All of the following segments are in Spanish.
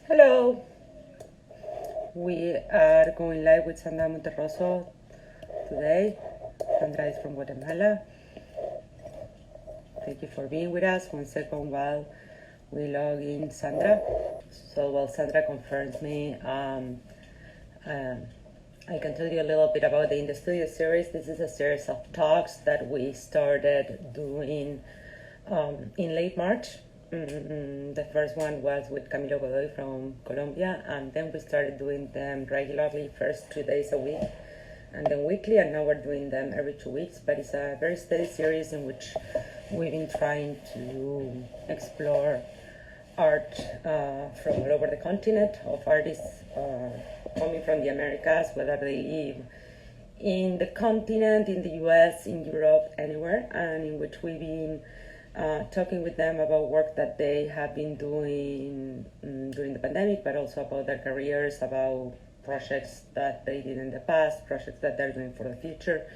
Hello, we are going live with Sandra Monterroso today. Sandra is from Guatemala. Thank you for being with us. 1 second while we log in Sandra. So while Sandra confirms me, I can tell you a little bit about the In the Studio series. This is a series of talks that we started doing in late March. The first one was with Camilo Godoy from Colombia, and then we started doing them regularly, first 2 days a week, and then weekly, and now we're doing them every 2 weeks. But it's a very steady series in which we've been trying to explore art from all over the continent, of artists coming from the Americas, whether they live in the continent, in the US, in Europe, anywhere, and in which we've been talking with them about work that they have been doing during the pandemic, but also about their careers, about projects that they did in the past, projects that they're doing for the future,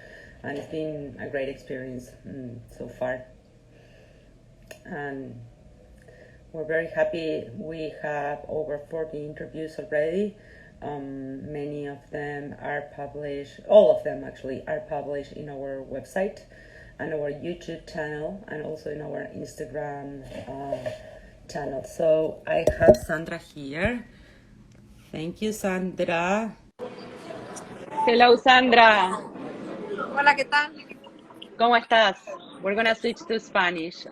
and it's been a great experience so far. And we're very happy. We have over 40 interviews already. Many of them are published, all of them actually are published in our website and our YouTube channel, and also in our Instagram channel. So I have Sandra here. Thank you, Sandra. Hello, Sandra. Hola, ¿qué tal? ¿Cómo estás? We're gonna switch to Spanish.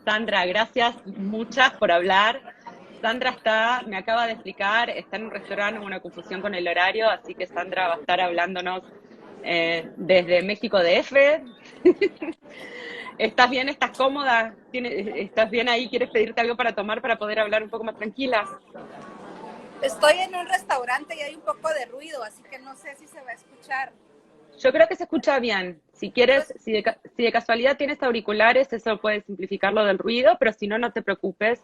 Sandra, gracias muchas por hablar. Sandra me acaba de explicar, está en un restaurante, una confusión con el horario, así que Sandra va a estar hablándonos desde México DF. ¿Estás bien? ¿Estás cómoda? ¿Estás bien ahí? ¿Quieres pedirte algo para tomar para poder hablar un poco más tranquila? Estoy en un restaurante y hay un poco de ruido, así que no sé si se va a escuchar. Yo creo que se escucha bien. Si quieres, si de casualidad tienes auriculares, eso puede simplificar lo del ruido, pero si no, no te preocupes.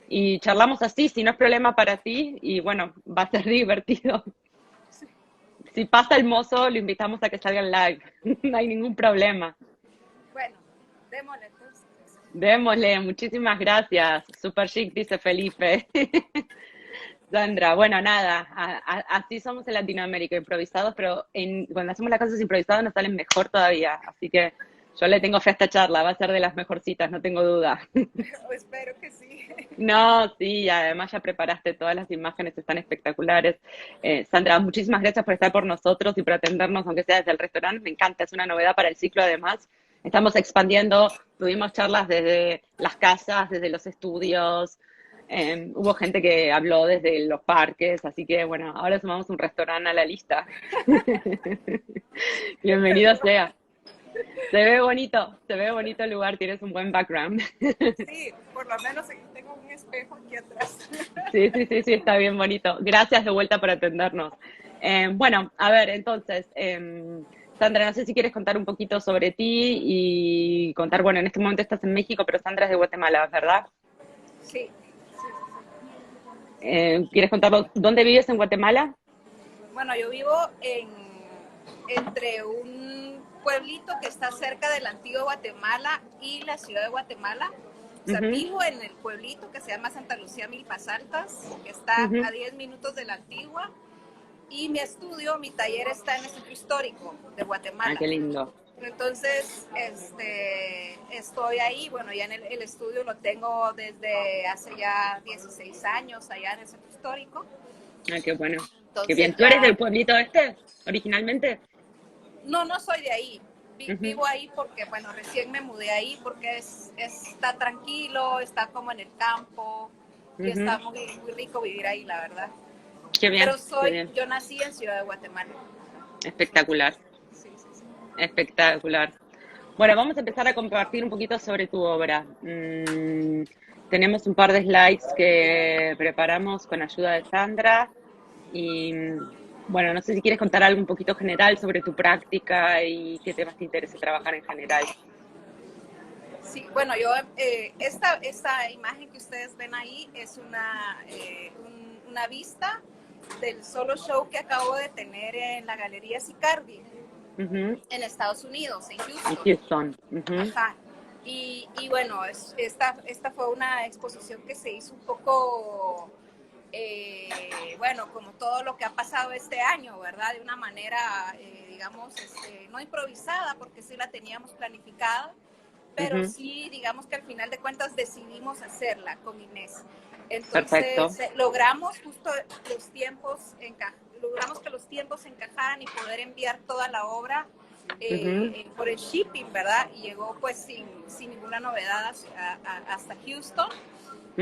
Y charlamos así, si no es problema para ti, y bueno, va a ser divertido. Si pasa el mozo, lo invitamos a que salga en live. No hay ningún problema. Bueno, démosle entonces. Démosle, muchísimas gracias. Super chic, dice Felipe. Sandra, bueno, nada, así somos en Latinoamérica, improvisados, pero cuando hacemos las cosas improvisadas nos salen mejor todavía. Así que yo le tengo fe a esta charla, va a ser de las mejorcitas, no tengo duda. Espero que sí. No, sí, además ya preparaste todas las imágenes, están espectaculares. Sandra, muchísimas gracias por estar por nosotros y por atendernos, aunque sea desde el restaurante. Me encanta, es una novedad para el ciclo además. Estamos expandiendo, tuvimos charlas desde las casas, desde los estudios. Hubo gente que habló desde los parques, así que bueno, ahora sumamos un restaurante a la lista. Bienvenido sea. Se ve bonito el lugar, tienes un buen background. Sí, por lo menos aquí tengo un espejo aquí atrás. Sí, está bien bonito. Gracias de vuelta por atendernos. Bueno, a ver, entonces, Sandra, no sé si quieres contar un poquito sobre ti y contar, bueno, en este momento estás en México, pero Sandra es de Guatemala, ¿verdad? Sí. ¿Quieres contarlo? ¿Dónde vives en Guatemala? Bueno, yo vivo entre un pueblito que está cerca de la antigua Guatemala y la ciudad de Guatemala. O sea, vivo en el pueblito que se llama Santa Lucía Milpas Altas, que está a 10 minutos de la antigua. Y mi taller está en el centro histórico de Guatemala. Ah, qué lindo. Entonces, estoy ahí. Bueno, ya en el estudio lo tengo desde hace ya 16 años allá en el centro histórico. Ah, qué bueno. Entonces, Qué bien. ¿Tú eres del pueblito este, originalmente? No soy de ahí. Vivo ahí porque, bueno, recién me mudé ahí porque está tranquilo, está como en el campo y está muy, muy rico vivir ahí, la verdad. Qué bien. Pero yo nací en Ciudad de Guatemala. Espectacular. Sí. Espectacular. Bueno, vamos a empezar a compartir un poquito sobre tu obra. Tenemos un par de slides que preparamos con ayuda de Sandra y bueno, no sé si quieres contar algo un poquito general sobre tu práctica y qué temas te interesa trabajar en general. Sí, bueno, yo esta imagen que ustedes ven ahí es una vista del solo show que acabo de tener en la Galería Sicardi en Estados Unidos, en Houston. Ajá. Y bueno, esta fue una exposición que se hizo un poco bueno, como todo lo que ha pasado este año, ¿verdad? De una manera, digamos, no improvisada, porque sí la teníamos planificada, pero Ujú. sí, digamos que al final de cuentas decidimos hacerla con Inés. Entonces, Perfecto. logramos justo logramos que los tiempos encajaran y poder enviar toda la obra Ujú, por el shipping, ¿verdad? Y llegó pues sin ninguna novedad hasta Houston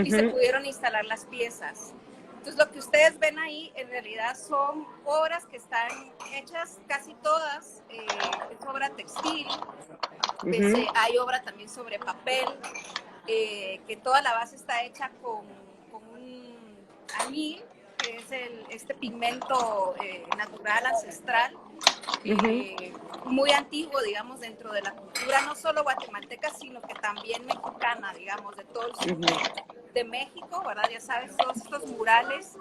y se ujú, pudieron instalar las piezas. Entonces lo que ustedes ven ahí en realidad son obras que están hechas casi todas, es obra textil, ujú, hay obra también sobre papel, que toda la base está hecha con un añil, que es este pigmento natural, ancestral, ujú, muy antiguo, digamos, dentro de la cultura, no solo guatemalteca, sino que también mexicana, digamos, de todo el sur ujú, de México, ¿verdad? Ya sabes, todos estos murales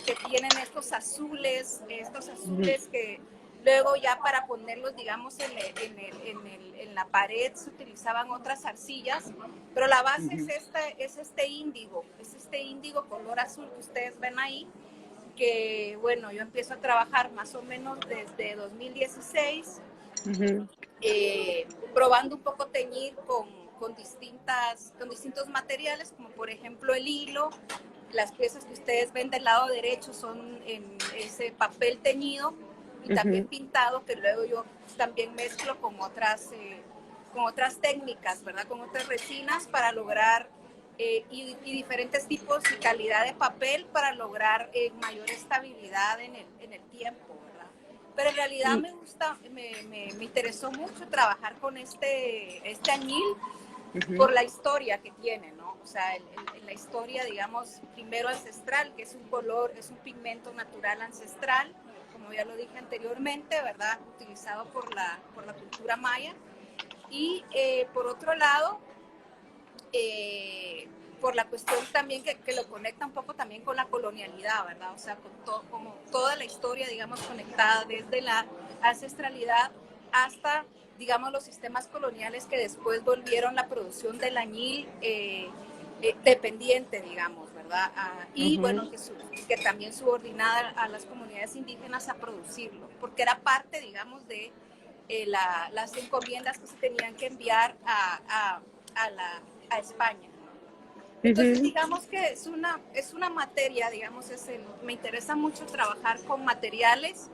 que tienen estos ujú, azules que luego ya para ponerlos, digamos, en la pared se utilizaban otras arcillas, pero la base ujú. es este índigo color azul que ustedes ven ahí, que bueno, yo empiezo a trabajar más o menos desde 2016, Ujú, probando un poco teñir con distintos materiales, como por ejemplo el hilo. Las piezas que ustedes ven del lado derecho son en ese papel teñido y también ujú, pintado, que luego yo también mezclo con otras técnicas, ¿verdad? Con otras resinas para lograr y diferentes tipos y calidad de papel para lograr mayor estabilidad en el tiempo, ¿verdad? Pero en realidad y- me gusta, me interesó mucho trabajar con este añil ujú, por la historia que tiene, ¿no? O sea, la historia, digamos, primero ancestral, que es un color, es un pigmento natural ancestral, como ya lo dije anteriormente, ¿verdad? Utilizado por la cultura maya. Y por otro lado, por la cuestión también que lo conecta un poco también con la colonialidad, ¿verdad? O sea, como toda la historia, digamos, conectada desde la ancestralidad hasta, digamos, los sistemas coloniales que después volvieron la producción del añil dependiente, digamos, ¿verdad? Y ujú. bueno, que también subordinada a las comunidades indígenas a producirlo, porque era parte, digamos, de las encomiendas que se tenían que enviar a España. Entonces, Ujú. digamos que es una materia, digamos, me interesa mucho trabajar con materiales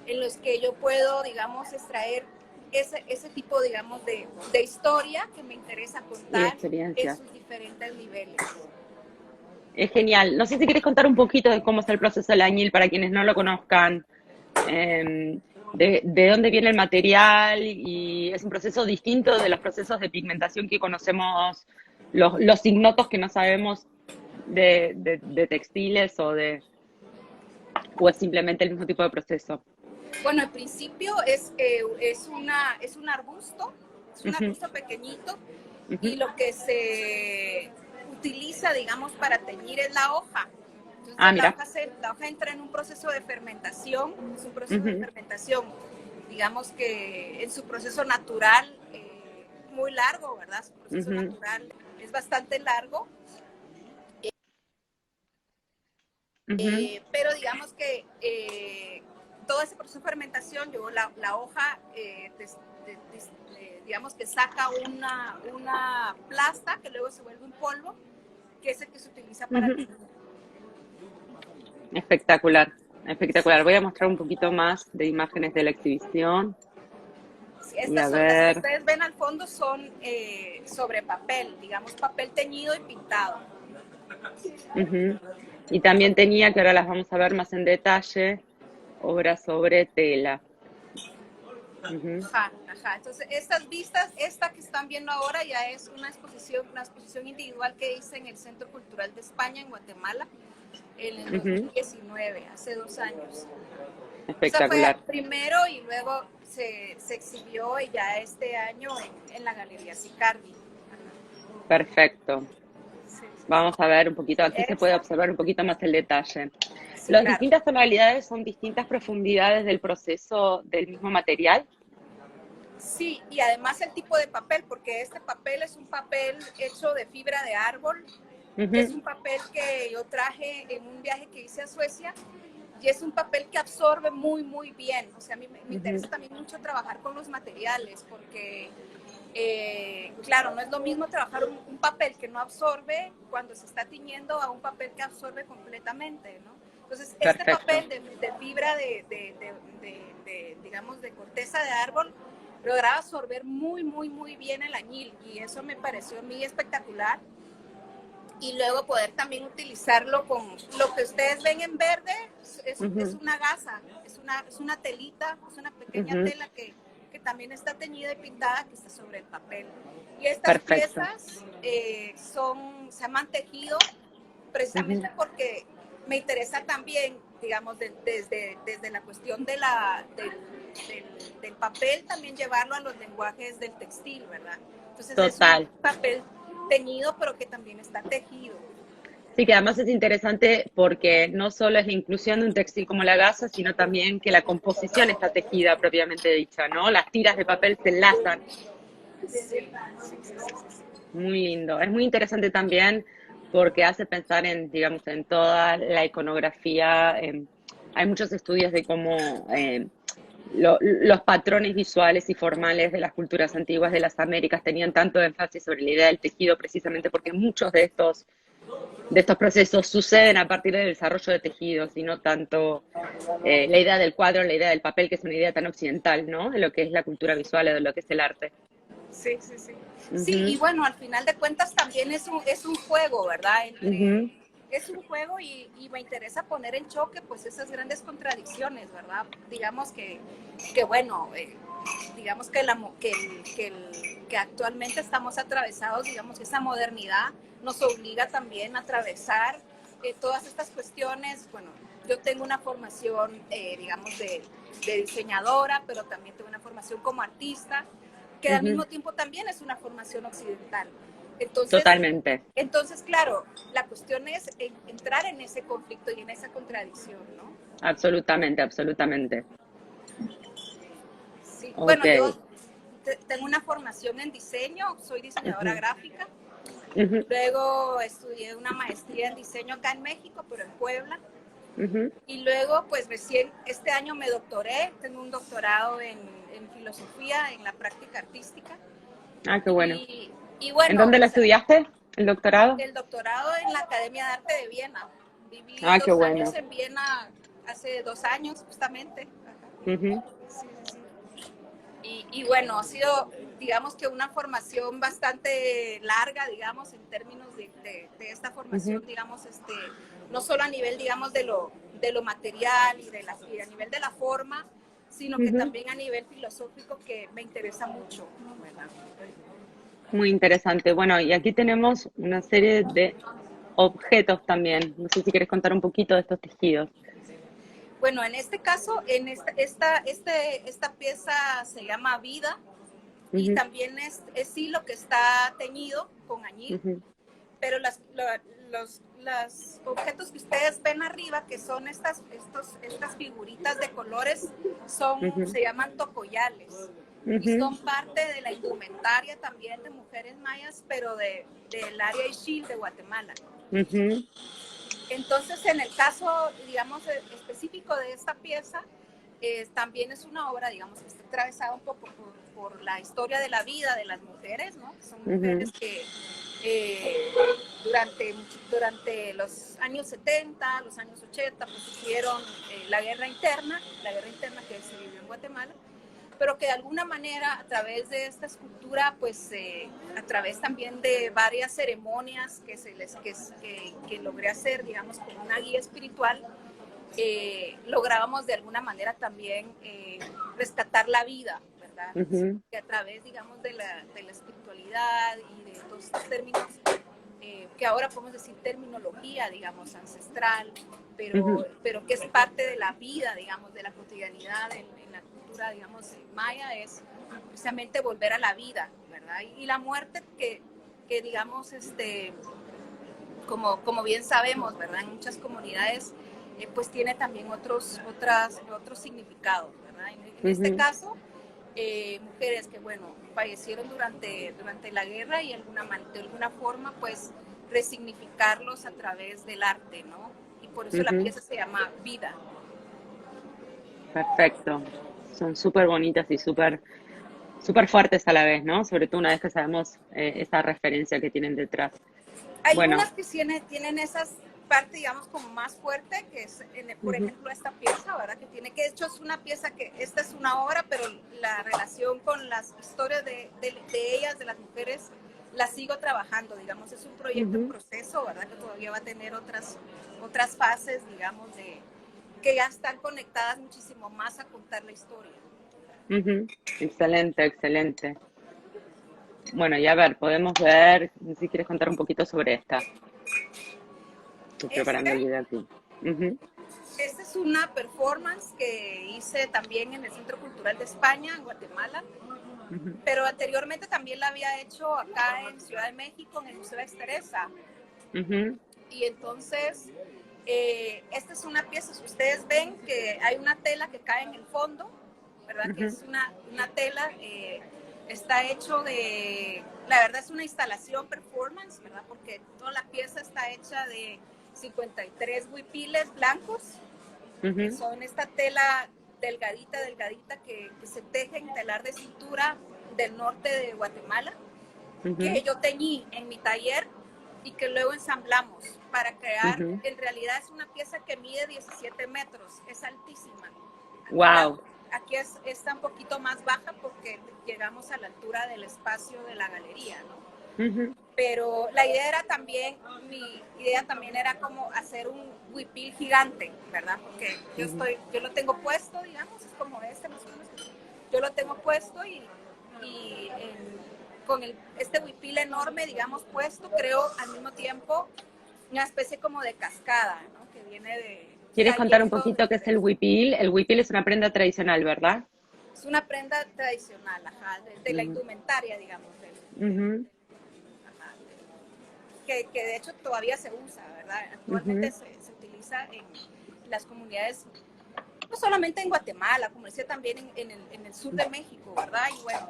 en los que yo puedo, digamos, extraer ese tipo, digamos, de historia que me interesa Y contar en experiencia. sus diferentes niveles. Es genial. No sé si quieres contar un poquito de cómo es el proceso del añil para quienes no lo conozcan, de dónde viene el material y es un proceso distinto de los procesos de pigmentación que conocemos, los ignotos que no sabemos de textiles o es simplemente el mismo tipo de proceso. Bueno, en principio es un Ujú, arbusto pequeñito y ujú. lo que se utiliza, digamos, para teñir es la hoja. Ah, Entonces mira. la hoja entra en un proceso de fermentación, es un proceso de Ujú, fermentación, digamos que en su proceso natural, muy largo, ¿verdad? Su proceso ujú, natural es bastante largo, ujú, pero digamos que todo ese proceso de fermentación, la hoja, digamos que saca una plasta que luego se vuelve un polvo, que es el que se utiliza para ujú. teñir. Espectacular, espectacular. Voy a mostrar un poquito más de imágenes de la exhibición Sí, y a las que ver. ustedes ven al fondo son sobre papel, digamos papel teñido y pintado. Ujú. Y también tenía, que ahora las vamos a ver más en detalle, obras sobre tela. Ujú, Ajá, ajá. Entonces, estas vistas, esta que están viendo ahora ya es una exposición individual que hice en el Centro Cultural de España en Guatemala en el ujú. 2019, hace 2 años. Esa fue Espectacular, primero y luego se exhibió ya este año en la Galería Sicardi. perfecto. Sí, Vamos a ver un poquito, aquí se puede esa, observar un poquito más el detalle. sí, Las claro. distintas tonalidades son distintas profundidades del proceso del mismo material. Sí, y además el tipo de papel, porque este papel es un papel hecho de fibra de árbol, que es un papel que yo traje en un viaje que hice a Suecia, y es un papel que absorbe muy, muy bien. O sea, a mí me interesa también mucho trabajar con los materiales, porque, claro, no es lo mismo trabajar un papel que no absorbe cuando se está tiñendo a un papel que absorbe completamente, ¿no? Entonces, este papel de fibra digamos, de corteza de árbol, lograba absorber muy, muy, muy bien el añil, y eso me pareció a mí espectacular. Y luego poder también utilizarlo con lo que ustedes ven en verde, es una gasa, es una telita, es una pequeña tela que también está teñida y pintada, que está sobre el papel. Y estas piezas se han mantejido precisamente porque me interesa también, digamos, desde la cuestión del papel, también llevarlo a los lenguajes del textil, ¿verdad? Entonces Total. es un papel teñido, pero que también está tejido. Sí, que además es interesante porque no solo es la inclusión de un textil como la gasa, sino también que la composición está tejida propiamente dicha, ¿no? Las tiras de papel se enlazan. Sí. Muy lindo. Es muy interesante también porque hace pensar en, digamos, en toda la iconografía. Hay muchos estudios de cómo los patrones visuales y formales de las culturas antiguas de las Américas tenían tanto énfasis sobre la idea del tejido, precisamente porque muchos de estos procesos suceden a partir del desarrollo de tejidos y no tanto la idea del cuadro, la idea del papel, que es una idea tan occidental, ¿no? De lo que es la cultura visual o de lo que es el arte. Sí. Sí, y bueno, al final de cuentas también es un juego, ¿verdad? Es un juego, y me interesa poner en choque pues esas grandes contradicciones, ¿verdad? Digamos que bueno, digamos que actualmente estamos atravesados, digamos, esa modernidad nos obliga también a atravesar todas estas cuestiones. Bueno, yo tengo una formación, digamos, de diseñadora, pero también tengo una formación como artista, que al mismo tiempo también es una formación occidental. Totalmente. Entonces, claro, la cuestión es entrar en ese conflicto y en esa contradicción, ¿no? Absolutamente. Sí, Okay. bueno, yo tengo una formación en diseño, soy diseñadora gráfica. Luego estudié una maestría en diseño acá en México, pero en Puebla. Y luego, pues recién este año me doctoré, tengo un doctorado en filosofía, en la práctica artística. Ah, qué bueno. Y bueno, ¿En dónde la estudiaste, el doctorado? El doctorado en la Academia de Arte de Viena. Viví qué 2 bueno. años en Viena, hace 2 años justamente. Y bueno, ha sido, digamos, que una formación bastante larga, digamos, en términos de esta formación, digamos, no solo a nivel, digamos, de lo material y a nivel de la forma, sino que también a nivel filosófico, que me interesa mucho, ¿verdad? Muy interesante. Bueno, y aquí tenemos una serie de objetos también. No sé si quieres contar un poquito de estos tejidos. Bueno, en este caso, esta pieza se llama Vida, y también es hilo que está teñido con añil, pero los objetos que ustedes ven arriba, que son estas figuritas de colores, se llaman tocoyales, y son parte de la indumentaria también de mujeres mayas, pero del área Ixil de Guatemala. Entonces, en el caso, digamos, específico de esta pieza, también es una obra, digamos, que está atravesada un poco por la historia de la vida de las mujeres, ¿no? Son mujeres que durante los años 70, los años 80, pues sufrieron la guerra interna que se vivió en Guatemala, pero que de alguna manera, a través de esta escultura, pues a través también de varias ceremonias que logré hacer, digamos, como una guía espiritual, lográbamos de alguna manera también rescatar la vida, ¿verdad? Que a través, digamos, de la espiritualidad y de todos estos términos, que ahora podemos decir terminología, digamos, ancestral, pero que es parte de la vida, digamos, de la cotidianidad en la cultura, digamos, maya, es precisamente volver a la vida, ¿verdad? Y la muerte que digamos, como bien sabemos, ¿verdad? En muchas comunidades, pues tiene también otros significados, ¿verdad? En este caso, mujeres que, bueno, fallecieron durante la guerra, y de alguna forma, pues resignificarlos a través del arte, ¿no? Y por eso la pieza se llama Vida. Perfecto. Son súper bonitas y súper súper fuertes a la vez, ¿no? Sobre todo una vez que sabemos esa referencia que tienen detrás. Hay Bueno, unas que tienen esas partes, digamos, como más fuerte, que es, por ejemplo, esta pieza, ¿verdad? Que tiene, que de hecho es una pieza que, esta es una obra, pero la relación con las historias de ellas, de las mujeres, la sigo trabajando, digamos, es un proyecto en proceso, ¿verdad? Que todavía va a tener otras fases, digamos, que ya están conectadas muchísimo más a contar la historia. excelente, excelente. Bueno, y a ver, podemos ver, si quieres contar un poquito sobre esta. Estoy preparando el Este, video aquí. esta es una performance que hice también en el Centro Cultural de España, en Guatemala, pero anteriormente también la había hecho acá en Ciudad de México, en el Museo de Exteresa. Y entonces, esta es una pieza, si ustedes ven que hay una tela que cae en el fondo, ¿verdad? Que es una tela, está hecho de, la verdad es una instalación performance, ¿verdad? Porque toda la pieza está hecha de 53 huipiles blancos, que son esta tela delgadita que se teje en telar de cintura del norte de Guatemala, que yo teñí en mi taller y que luego ensamblamos para crear, en realidad es una pieza que mide 17 metros, es altísima. Wow. Aquí está un poquito más baja porque llegamos a la altura del espacio de la galería, ¿no? Pero la idea era también, mi idea también era como hacer un huipil gigante, ¿verdad? Porque yo lo tengo puesto, digamos, es como este más o menos. Yo lo tengo puesto y con este huipil enorme, digamos, puesto, creo al mismo tiempo una especie como de cascada, ¿no? Que viene de... ¿Quieres contar un poquito qué es el huipil? El huipil es una prenda tradicional, ¿verdad? Es una prenda tradicional, ajá, de la indumentaria, digamos. Que de hecho todavía se usa, ¿verdad? Actualmente se utiliza en las comunidades, no solamente en Guatemala, como decía, también en el sur de México, ¿verdad? Y bueno,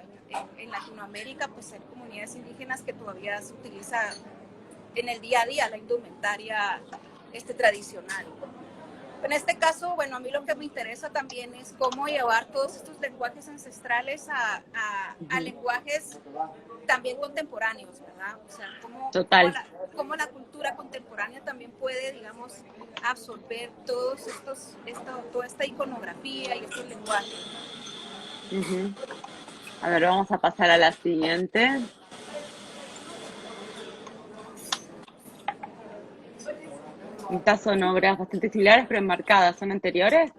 en Latinoamérica pues hay comunidades indígenas que todavía se utiliza en el día a día la indumentaria tradicional. En este caso, bueno, a mí lo que me interesa también es cómo llevar todos estos lenguajes ancestrales a lenguajes también contemporáneos, ¿verdad? O sea, cómo la cultura contemporánea también puede, digamos, absorber toda esta iconografía y estos lenguajes. A ver, vamos a pasar a la siguiente. Estas son obras bastante similares, pero enmarcadas. ¿Son anteriores?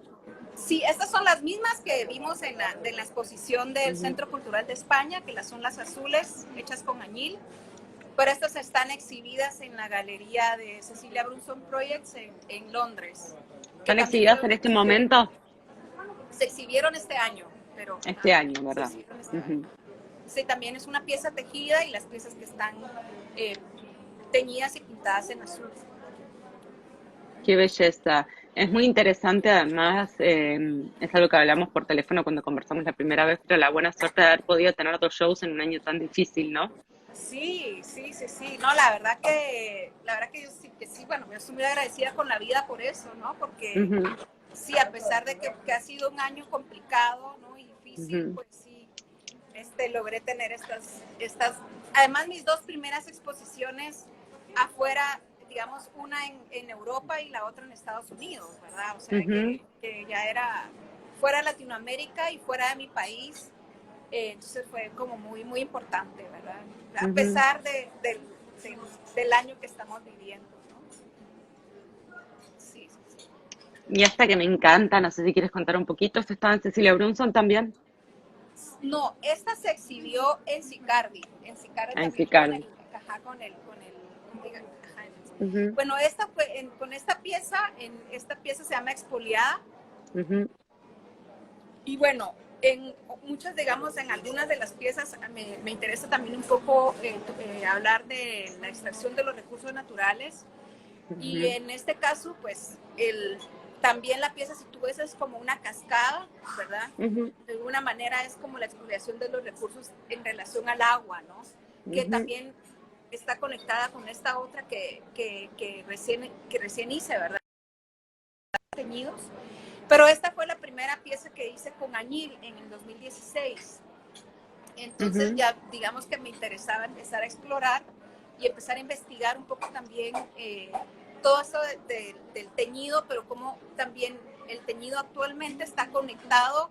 Sí, estas son las mismas que vimos en la exposición del Centro Cultural de España, que son las azules, hechas con añil, pero estas están exhibidas en la galería de Cecilia Brunson Projects en Londres. ¿Están exhibidas en este momento? Se exhibieron este año, pero... Este año, ¿verdad? Sí, también es una pieza tejida y las piezas que están teñidas y pintadas en azul. Qué belleza. Es muy interesante, además, es algo que hablamos por teléfono cuando conversamos la primera vez, pero la buena suerte de haber podido tener otros shows en un año tan difícil, ¿no? Sí. No, la verdad que yo sí, bueno, yo estoy muy agradecida con la vida por eso, ¿no? Porque sí, a pesar de que ha sido un año complicado, ¿no? Y difícil, pues sí, logré tener estas, además mis dos primeras exposiciones afuera, digamos, una en Europa y la otra en Estados Unidos, ¿verdad? O sea, que ya era fuera de Latinoamérica y fuera de mi país, entonces fue como muy, muy importante, ¿verdad? A pesar del año que estamos viviendo, ¿no? Sí. Y esta que me encanta, no sé si quieres contar un poquito, ¿esto estaba en Cecilia Brunson también? No, esta se exhibió en Sicardi. En Sicardi también Sicardi. con el bueno, esta fue con esta pieza se llama Expoliada. Y bueno, en muchas, digamos, en algunas de las piezas me interesa también un poco hablar de la extracción de los recursos naturales. Y en este caso, pues, también la pieza, si tú ves, es como una cascada, ¿verdad? De alguna manera es como la expropiación de los recursos en relación al agua, ¿no? Que también está conectada con esta otra que recién hice, ¿verdad? Teñidos. Pero esta fue la primera pieza que hice con añil en el 2016. Entonces ya digamos que me interesaba empezar a explorar y empezar a investigar un poco también todo eso del teñido, pero como también el teñido actualmente está conectado,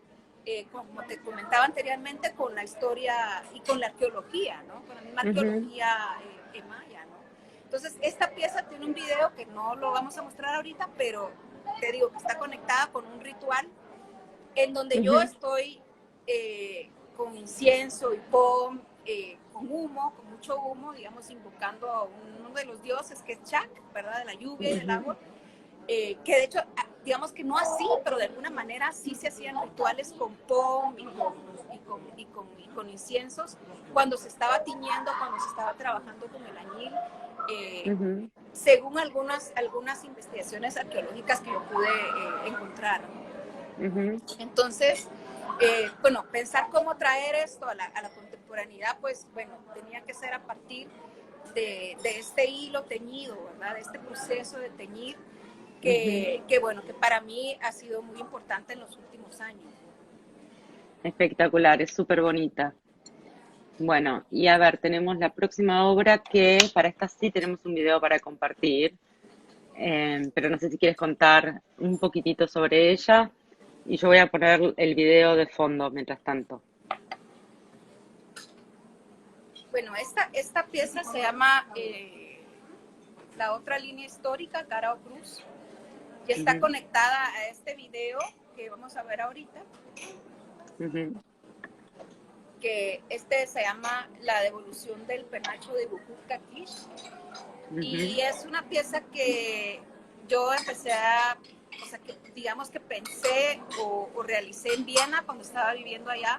como te comentaba anteriormente, con la historia y con la arqueología, ¿no? Con la misma arqueología maya, ¿no? Entonces esta pieza tiene un video que no lo vamos a mostrar ahorita, pero te digo que está conectada con un ritual en donde yo estoy con incienso y con humo, con mucho humo, digamos, invocando a uno de los dioses que es Chak, ¿verdad? De la lluvia y del agua, que de hecho, digamos que no así, pero de alguna manera sí se hacían rituales con pom y con inciensos cuando se estaba tiñendo, cuando se estaba trabajando con el añil, según algunas investigaciones arqueológicas que yo pude encontrar. Entonces, bueno, pensar cómo traer esto a la contemporaneidad, pues bueno, tenía que ser a partir de este hilo teñido, ¿verdad? De este proceso de teñir que bueno, que para mí ha sido muy importante en los últimos años. Espectacular, es súper bonita. Bueno, y a ver, tenemos la próxima obra que para esta sí tenemos un video para compartir, pero no sé si quieres contar un poquitito sobre ella y yo voy a poner el video de fondo mientras tanto. Bueno, esta pieza se llama La otra línea histórica, Cara o Cruz, y está conectada a este video que vamos a ver ahorita, que se llama La devolución del penacho de Bukut Kish, y es una pieza que yo empecé o sea, que digamos que pensé o realicé en Viena cuando estaba viviendo allá,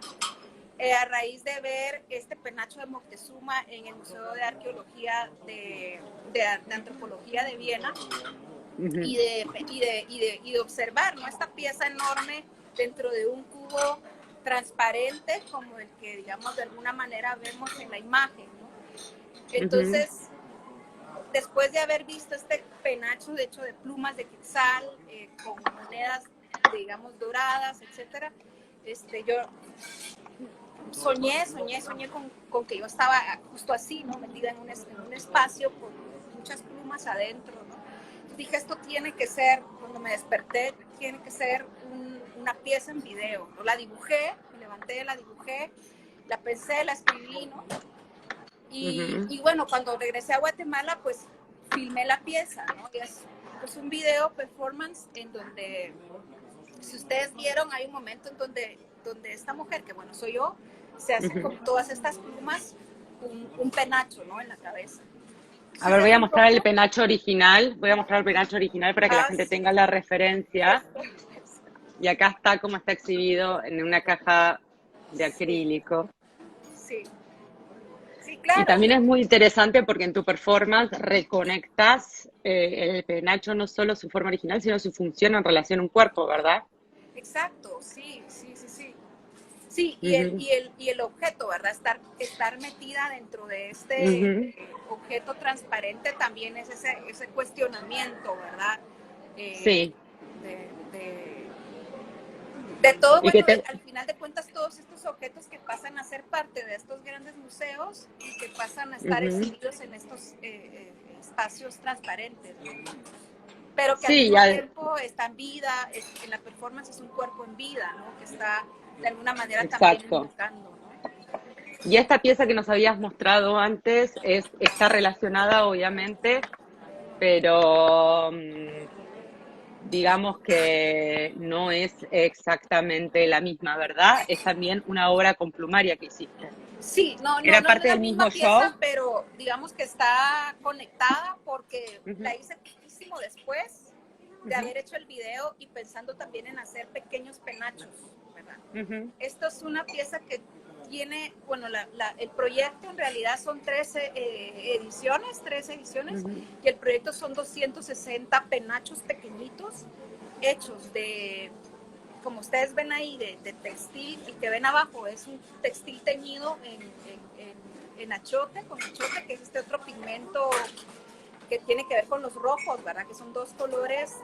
a raíz de ver este penacho de Moctezuma en el Museo de Arqueología de Antropología de Viena, y de observar, ¿no? Esta pieza enorme dentro de un cubo transparente como el que, digamos, de alguna manera vemos en la imagen, ¿no? Entonces, después de haber visto este penacho de hecho de plumas de quetzal, con monedas, digamos, doradas, etcétera, yo soñé con que yo estaba justo así, ¿no? Metida en un espacio con muchas plumas adentro, ¿no? Dije, esto tiene que ser, cuando me desperté, tiene que ser una pieza en video, ¿no? La dibujé, me levanté, la dibujé, la pensé, la escribí, ¿no? Y bueno, cuando regresé a Guatemala, pues filmé la pieza, ¿no? Y es un video performance en donde, si ustedes vieron, hay un momento en donde esta mujer, que bueno, soy yo, se hace con todas estas plumas un penacho, ¿no? En la cabeza. A ver, voy a mostrar el penacho original, para que la gente tenga la referencia. Y acá está como está exhibido en una caja de acrílico. Sí. Sí, claro. Y también es muy interesante porque en tu performance reconectas el penacho, no solo su forma original, sino su función en relación a un cuerpo, ¿verdad? Exacto, sí. Sí, y el objeto, ¿verdad? Estar metida dentro de este objeto transparente también es ese cuestionamiento, ¿verdad? Sí. De todo, bueno, al final de cuentas, todos estos objetos que pasan a ser parte de estos grandes museos y que pasan a estar exhibidos en estos espacios transparentes, ¿no? Pero que al mismo tiempo está en vida, en la performance es un cuerpo en vida, ¿no? Que está de alguna manera también invocando, ¿no? Y esta pieza que nos habías mostrado antes está relacionada, obviamente, pero digamos que no es exactamente la misma, ¿verdad? Es también una obra con plumaria que hiciste. Sí, no ¿Era parte es la del misma mismo pieza, show? pero digamos que está conectada porque la hice muchísimo después de haber hecho el video y pensando también en hacer pequeños penachos, ¿verdad? Esto es una pieza que tiene, bueno, el proyecto en realidad son 13 ediciones, y el proyecto son 260 penachos pequeñitos hechos de, como ustedes ven ahí, de textil. El que ven abajo es un textil teñido en achiote, con achiote, que es este otro pigmento que tiene que ver con los rojos, ¿verdad? Que son dos colores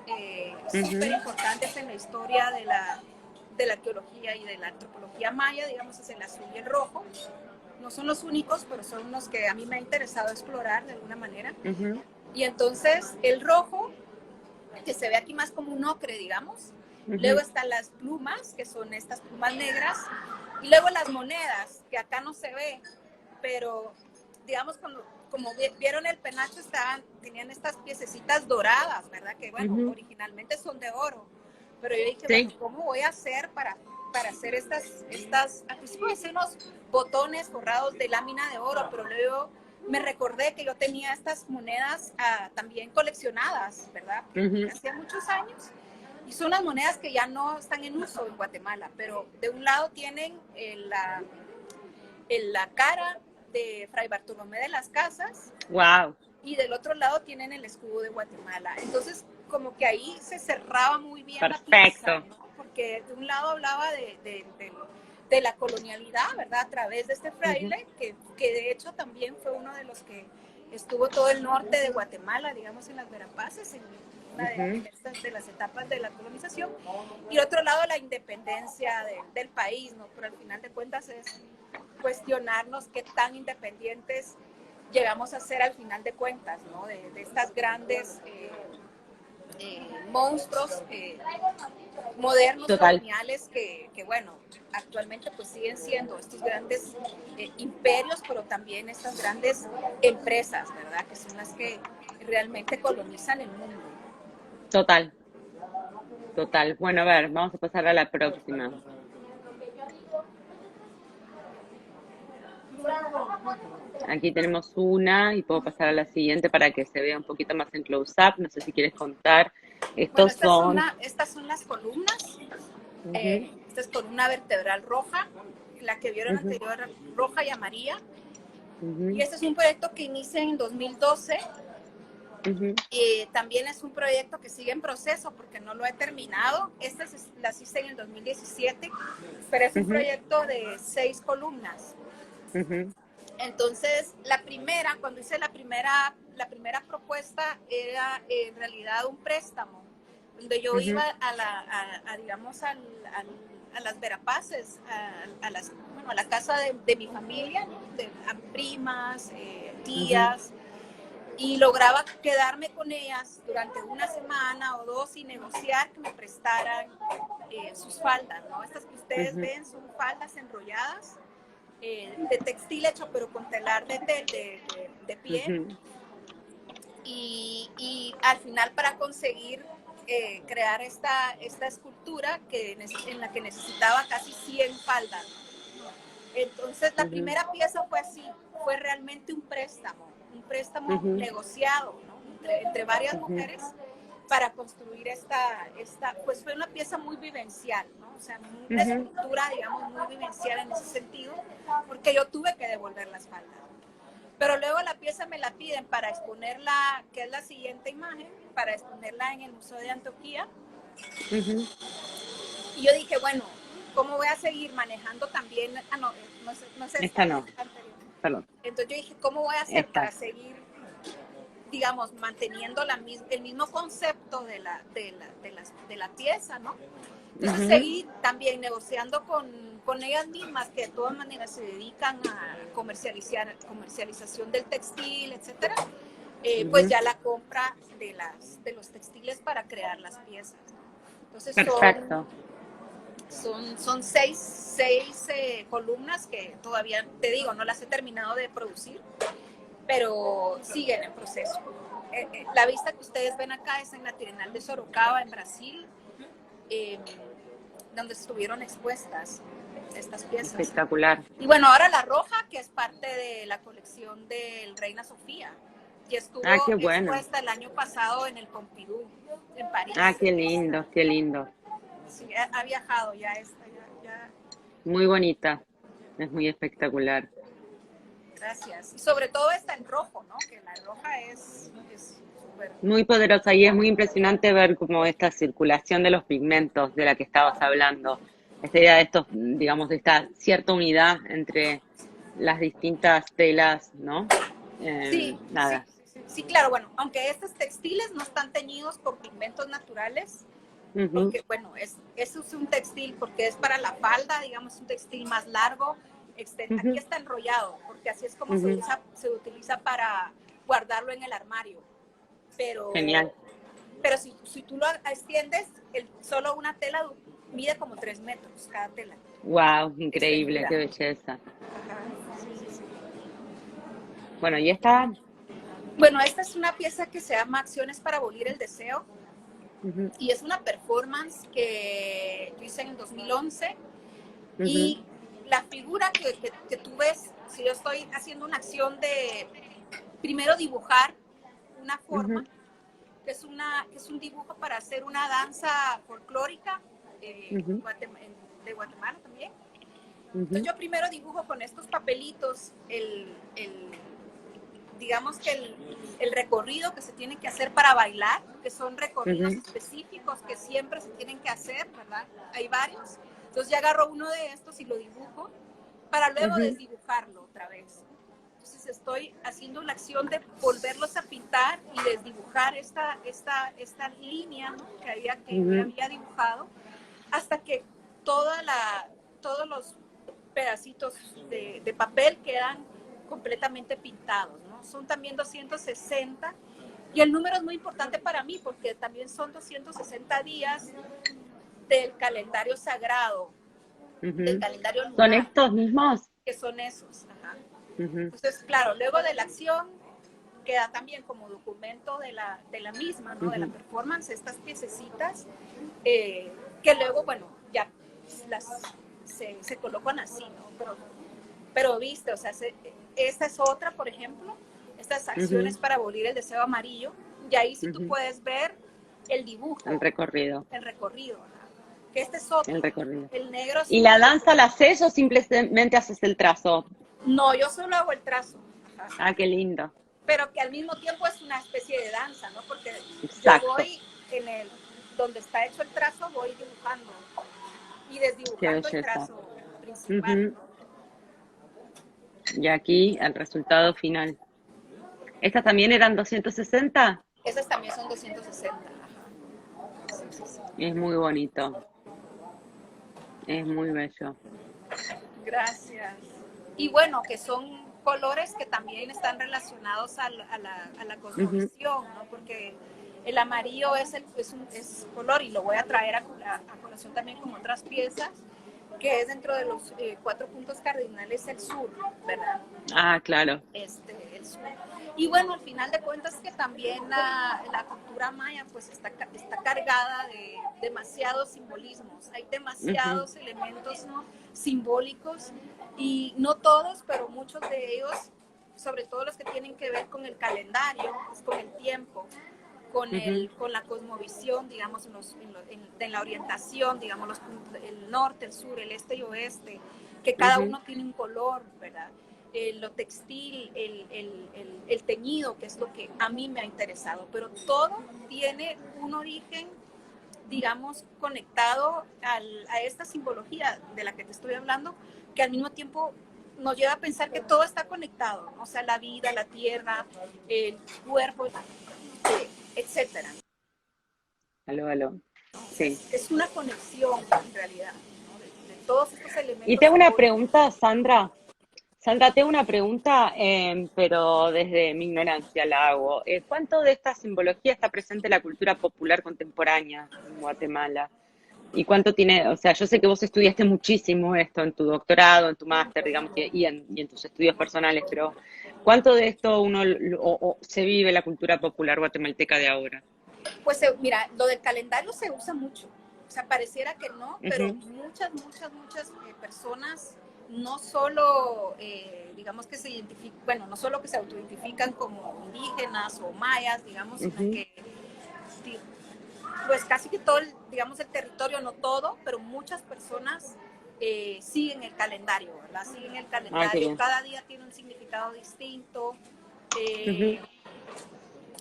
súper importantes en la historia de la arqueología y de la antropología maya, digamos, es el azul y el rojo. No son los únicos, pero son los que a mí me ha interesado explorar de alguna manera. Y entonces el rojo, que se ve aquí más como un ocre, digamos. Luego están las plumas, que son estas plumas negras. Y luego las monedas, que acá no se ve, pero digamos como vieron el penacho, tenían estas piececitas doradas, ¿verdad? Que bueno, originalmente son de oro. Pero yo dije, bueno, ¿cómo voy a hacer para hacer estas, al principio hice unos botones forrados de lámina de oro, pero luego me recordé que yo tenía estas monedas también coleccionadas, ¿verdad? Hacía muchos años. Y son las monedas que ya no están en uso en Guatemala, pero de un lado tienen la cara de Fray Bartolomé de las Casas. Wow. Y del otro lado tienen el escudo de Guatemala. Entonces, como que ahí se cerraba muy bien. Perfecto. La pieza, ¿no? Porque de un lado hablaba de la colonialidad, ¿verdad? A través de este fraile, que de hecho también fue uno de los que estuvo todo el norte de Guatemala, digamos, en las Verapaces, en una de las etapas de la colonización. Y otro lado, la independencia del país, ¿no? Pero al final de cuentas es cuestionarnos qué tan independientes llegamos a ser al final de cuentas, ¿no? De estas grandes monstruos modernos, coloniales que, bueno, actualmente pues siguen siendo estos grandes imperios, pero también estas grandes empresas, ¿verdad? Que son las que realmente colonizan el mundo. Total. Bueno, a ver, vamos a pasar a la próxima. Aquí tenemos una y puedo pasar a la siguiente para que se vea un poquito más en close-up. No sé si quieres contar. Estas son las columnas. Esta es columna vertebral roja, la que vieron anterior, roja y amarilla. Y este es un proyecto que inicia en 2012. También es un proyecto que sigue en proceso porque no lo he terminado. Estas las hice en el 2017, pero es un proyecto de 6 columnas. Entonces, cuando hice la primera propuesta era en realidad un préstamo, donde yo iba digamos, a las Verapaces, a la casa de mi familia, ¿no? A primas, tías, y lograba quedarme con ellas durante una semana o 2 y negociar que me prestaran sus faldas, ¿no? Estas que ustedes ven son faldas enrolladas, de textil hecho pero con telar de piel. Y al final, para conseguir crear esta escultura en la que necesitaba casi 100 faldas. Entonces la primera pieza fue así, fue realmente un préstamo negociado, ¿no? entre varias mujeres para construir pues fue una pieza muy vivencial, ¿no? O sea, una escultura, digamos, muy vivencial en ese sentido, porque yo tuve que devolver las faldas. Pero luego la pieza me la piden para exponerla, que es la siguiente imagen, para exponerla en el Museo de Antioquía. Y yo dije, bueno, ¿cómo voy a seguir manejando también? No sé. Esta no. Perdón. Entonces yo dije, ¿cómo voy a hacer para seguir, digamos, manteniendo el mismo concepto de la pieza, ¿no? Entonces seguí también negociando con ellas mismas, que de todas maneras se dedican a comercialización del textil, etcétera, pues ya la compra de los textiles para crear las piezas. Entonces son seis columnas que todavía, te digo, no las he terminado de producir, pero siguen en proceso. La vista que ustedes ven acá es en la Trienal de Sorocaba, en Brasil, donde estuvieron expuestas estas piezas. Espectacular. Y bueno, ahora la roja, que es parte de la colección del Reina Sofía, y estuvo expuesta el año pasado en el Pompidou, en París. Qué lindo, qué lindo. Sí, ha viajado ya esta, ya. Muy bonita, es muy espectacular. Gracias. Y sobre todo está en rojo, ¿no? Que la roja es súper... Muy poderosa, y es muy impresionante ver como esta circulación de los pigmentos de la que estabas hablando. Esta idea de estos, digamos, de esta cierta unidad entre las distintas telas, ¿no? Sí, sí, Nada. sí, sí, sí, claro, bueno, aunque estos textiles no están teñidos con pigmentos naturales, Ujú, porque bueno, eso es un textil porque es para la falda, digamos, un textil más largo, aquí ujú, está enrollado, porque así es como ujú. se utiliza para guardarlo en el armario, Genial. pero, pero si tú lo extiendes, solo una tela mide como 3 metros cada tela, Wow, increíble, extendida. qué belleza. Ajá, sí, sí, sí. Bueno, y esta. Bueno, esta es una pieza que se llama Acciones para abolir el deseo Ujú, y es una performance que yo hice en el 2011 ujú, y la figura que tú ves, si yo estoy haciendo una acción de primero dibujar una forma, ujú, que es un dibujo para hacer una danza folclórica ujú, de Guatemala también. Entonces ujú, yo primero dibujo con estos papelitos digamos que el recorrido que se tiene que hacer para bailar, que son recorridos ujú, específicos que siempre se tienen que hacer, ¿verdad? Hay varios. Entonces ya agarro uno de estos y lo dibujo para luego ujú, desdibujarlo otra vez. Entonces estoy haciendo la acción de volverlos a pintar y desdibujar esta línea, ¿no? Que yo ujú, había dibujado hasta que todos los pedacitos de papel quedan completamente pintados, ¿no? Son también 260 y el número es muy importante para mí porque también son 260 días del calendario sagrado, del ujú. calendario ¿Son lunar, estos mismos? que son esos. Ajá. Ujú, Entonces, claro, luego de la acción queda también como documento de la misma, ¿no? De la ujú, performance, estas piececitas, que luego, bueno, ya las, se colocan así, ¿no? Pero viste, o sea, esta es otra, por ejemplo, estas ujú, acciones para abolir el deseo amarillo, y ahí sí tú ujú. puedes ver el El dibujo, recorrido, el recorrido, ajá. Que este es el otro, recorrido. el negro ¿Y la simple. danza la haces o simplemente haces el trazo? No, yo solo hago el trazo, ajá. Ah, qué lindo. Pero que al mismo tiempo es una especie de danza, ¿no? Porque yo Exacto. voy donde está hecho el trazo, voy dibujando y Qué desdibujando el belleza. trazo principal, Ujú. ¿no? Y aquí el resultado final. ¿Estas también eran 260? Esas también son 260. Ajá. Sí, sí, sí. Es muy bonito, es muy bello. Gracias. Y bueno, que son colores que también están relacionados a la Ujú, cosmovisión, ¿no? Porque el amarillo es color y lo voy a traer a colación también con otras piezas, que es dentro de los 4 puntos cardinales el sur, ¿verdad? ah, claro. El sur. Y bueno, al final de cuentas que también la cultura maya pues está cargada de demasiados simbolismos, hay Ujú, demasiados elementos, ¿no? Simbólicos y no todos, pero muchos de ellos, sobre todo los que tienen que ver con el calendario, pues, con el tiempo, ujú, con la cosmovisión, digamos, en la orientación, digamos, el norte, el sur, el este y oeste, que cada ujú, uno tiene un color, ¿verdad? Lo textil, el teñido, que es lo que a mí me ha interesado, pero todo tiene un origen, digamos, conectado a esta simbología de la que te estoy hablando, que al mismo tiempo nos lleva a pensar que todo está conectado, ¿no? O sea, la vida, la tierra, el cuerpo, etcétera. aló, aló. Sí. Es una conexión en realidad, ¿no? De todos estos Y elementos te hago una simbólicos. pregunta, Sandra. Sandra, te hago una pregunta, pero desde mi ignorancia la hago. ¿Cuánto de esta simbología está presente en la cultura popular contemporánea en Guatemala? ¿Y cuánto tiene? O sea, yo sé que vos estudiaste muchísimo esto en tu doctorado, en tu máster, digamos, y en tus estudios personales, pero ¿cuánto de esto o se vive la cultura popular guatemalteca de ahora? Pues mira, lo del calendario se usa mucho. O sea, pareciera que no, pero Ujú, muchas personas, no solo, digamos que se identifican, bueno, no solo que se autoidentifican como indígenas o mayas, digamos, sino ujú, que pues casi que todo, digamos, el territorio, no todo, pero muchas personas siguen el calendario, ¿verdad? Siguen el ah, qué calendario, bien. cada día tiene un significado distinto. Ujú, Eh,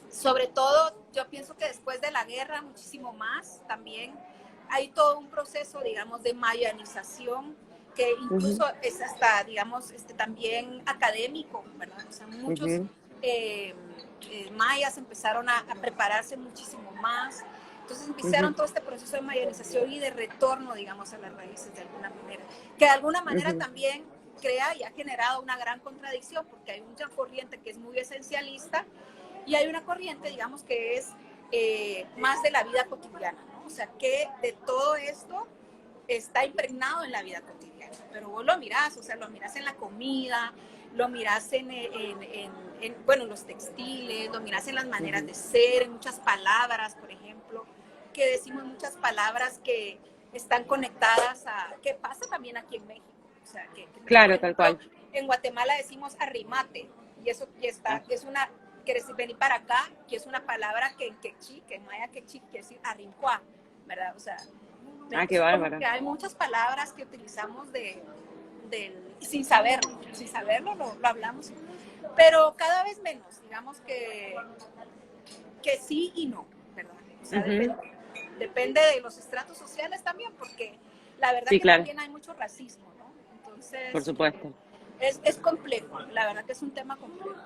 Sobre todo, yo pienso que después de la guerra, muchísimo más también, hay todo un proceso, digamos, de mayanización que Ujú, incluso es hasta, digamos, también académico, ¿verdad? O sea, muchos ujú, mayas empezaron a prepararse muchísimo más. Entonces ujú, empezaron todo este proceso de mayanización y de retorno, digamos, a las raíces de alguna manera. Que de alguna manera ujú. también crea y ha generado una gran contradicción, porque hay una corriente que es muy esencialista y hay una corriente, digamos, que es más de la vida cotidiana, ¿no? O sea, que de todo esto está impregnado en la vida cotidiana, pero vos lo mirás, o sea, lo mirás en la comida, lo mirás bueno, los textiles, lo mirás en las maneras Ujú. de ser, en muchas palabras, por ejemplo, que decimos muchas palabras que están conectadas a, ¿qué pasa también aquí en México? O sea, que por Claro, tal ejemplo, cual. en Guatemala decimos arrimate, y eso ya Ah, está, es una, quieres venir para acá, que es una palabra que en quechí, que en maya quechí quiere decir arrincuá, ¿verdad? O sea, qué entonces como bárbaro. que hay muchas palabras que utilizamos sin saberlo lo hablamos, pero cada vez menos, digamos que sí y no, ¿verdad? O sea, Ujú. depende de los estratos sociales también, porque la verdad Sí, que claro, también hay mucho racismo, ¿no? por Entonces, supuesto. es complejo, la verdad que es un tema complejo.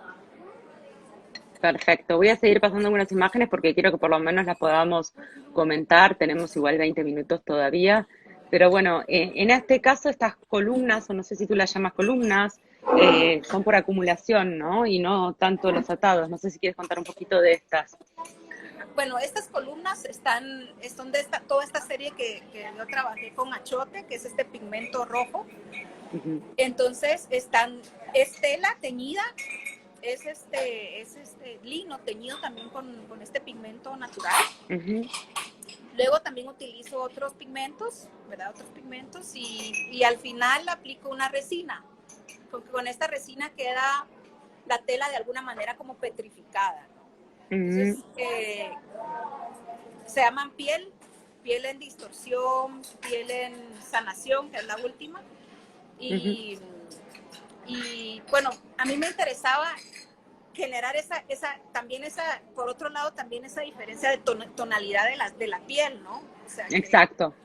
Perfecto. Voy a seguir pasando algunas imágenes porque quiero que por lo menos las podamos comentar. Tenemos igual 20 minutos todavía. Pero bueno, en este caso estas columnas, o no sé si tú las llamas columnas, son por acumulación, ¿no? Y no tanto los atados. No sé si quieres contar un poquito de estas. Bueno, estas columnas son de toda esta serie que yo trabajé con achote, que es este pigmento rojo. Ujú, Entonces es tela teñida, es este lino teñido también con este pigmento natural. ujú, Luego también utilizo otros pigmentos, ¿verdad? Otros pigmentos y al final aplico una resina, porque con esta resina queda la tela de alguna manera como petrificada, ¿no? Entonces, ujú, se llaman piel en distorsión, piel en sanación, que es la última. ujú. Y, y bueno, a mí me interesaba generar también por otro lado, también esa diferencia de tonalidad de la piel, ¿no? O sea, Exacto.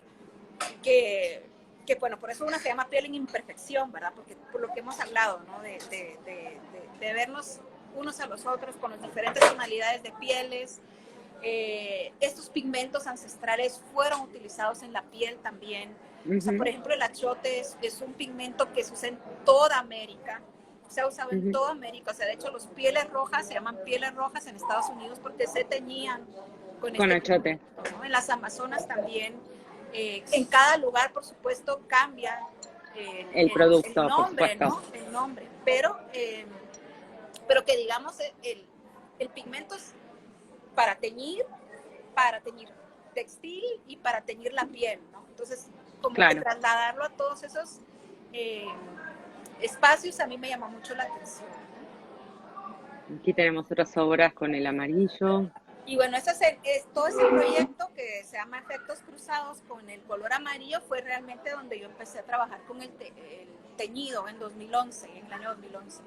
que, bueno, por eso una se llama piel en imperfección, ¿verdad? Porque por lo que hemos hablado, ¿no? De vernos unos a los otros con las diferentes tonalidades de pieles. Estos pigmentos ancestrales fueron utilizados en la piel también. O sea, por Ujú, ejemplo, el achote es un pigmento que se usa en toda América. Se ha usado en ujú. toda América. O sea, de hecho, los pieles rojas se llaman pieles rojas en Estados Unidos porque se teñían con Con este achote. pigmento, ¿no? En las Amazonas también. En cada lugar, por supuesto, cambia El el producto, por nombre, supuesto. ¿no? El nombre. Pero que digamos, el pigmento es para teñir textil y para teñir la piel, ¿no? Entonces, como que Claro. trasladarlo a todos esos eh, espacios a mí me llama mucho la atención. Aquí tenemos otras obras con el amarillo. Y bueno, todo ese proyecto que se llama Efectos Cruzados con el color amarillo fue realmente donde yo empecé a trabajar con el teñido en 2011, en el año 2011.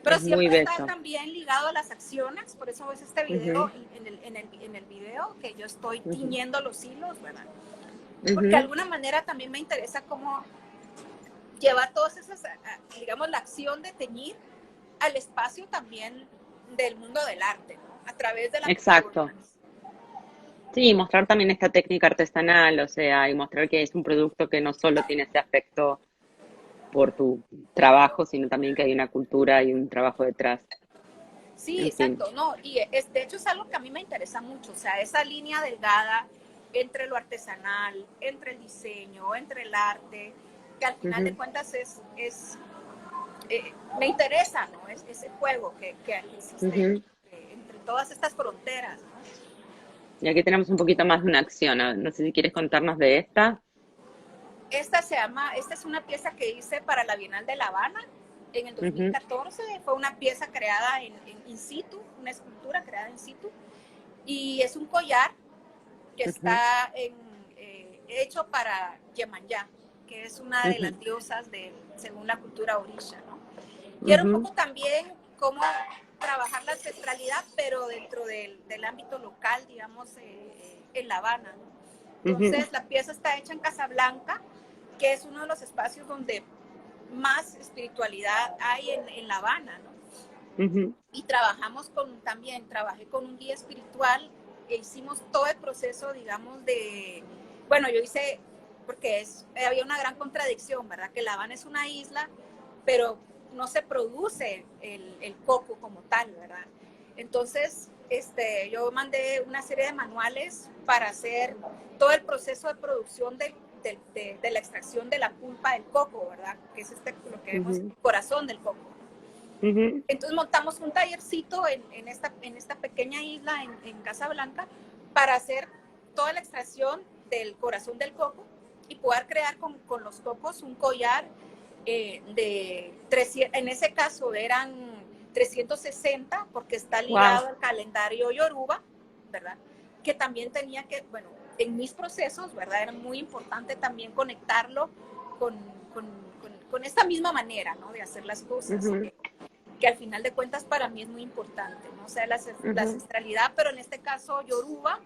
Pero Es muy siempre está bello. también ligado a las acciones, por eso ves este Ujú, video, en el video que yo estoy ujú, tiñendo los hilos, ¿verdad? Porque de ujú. alguna manera también me interesa cómo llevar todas esas, digamos, la acción de teñir al espacio también del mundo del arte, ¿no? A través de la Exacto. performance. Sí, mostrar también esta técnica artesanal, o sea, y mostrar que es un producto que no solo tiene ese aspecto por tu trabajo, sino también que hay una cultura y un trabajo detrás. Sí, En fin. exacto, no, y de hecho es algo que a mí me interesa mucho, o sea, esa línea delgada entre lo artesanal, entre el diseño, entre el arte, que al final de Ujú, cuentas me interesa, ¿no? Es ese juego que existe ujú. entre todas estas fronteras, ¿no? Y aquí tenemos un poquito más de una acción. No sé si quieres contarnos de esta. Esta es una pieza que hice para la Bienal de La Habana en el Ujú, 2014. Fue una pieza creada en in situ, una escultura creada in situ. Y es un collar que ujú, está hecho para Yemanyá, que es una de ujú, las diosas según la cultura orisha, ¿no? Y era un ujú, poco también cómo trabajar la ancestralidad, pero dentro del ámbito local, digamos, en La Habana, ¿no? ujú, Entonces, la pieza está hecha en Casablanca que es uno de los espacios donde más espiritualidad hay en La Habana, ¿no? Y trabajé con un guía espiritual e hicimos todo el proceso, digamos, bueno, yo hice, porque había una gran contradicción, ¿verdad? Que La Habana es una isla, pero no se produce el coco como tal, ¿verdad? Entonces, yo mandé una serie de manuales para hacer todo el proceso de producción de la extracción de la pulpa del coco, ¿verdad? Que es lo que vemos, el corazón del coco. Entonces montamos un tallercito en esta pequeña isla en Casablanca para hacer toda la extracción del corazón del coco y poder crear con los cocos un collar de 300, en ese caso eran 360 porque está ligado al calendario Yoruba, ¿verdad? Que también tenía que, bueno, en mis procesos, ¿verdad? Era muy importante también conectarlo con esta misma manera, ¿no? De hacer las cosas. Que al final de cuentas para mí es muy importante, ¿no? O sea, la ancestralidad, pero en este caso Yoruba,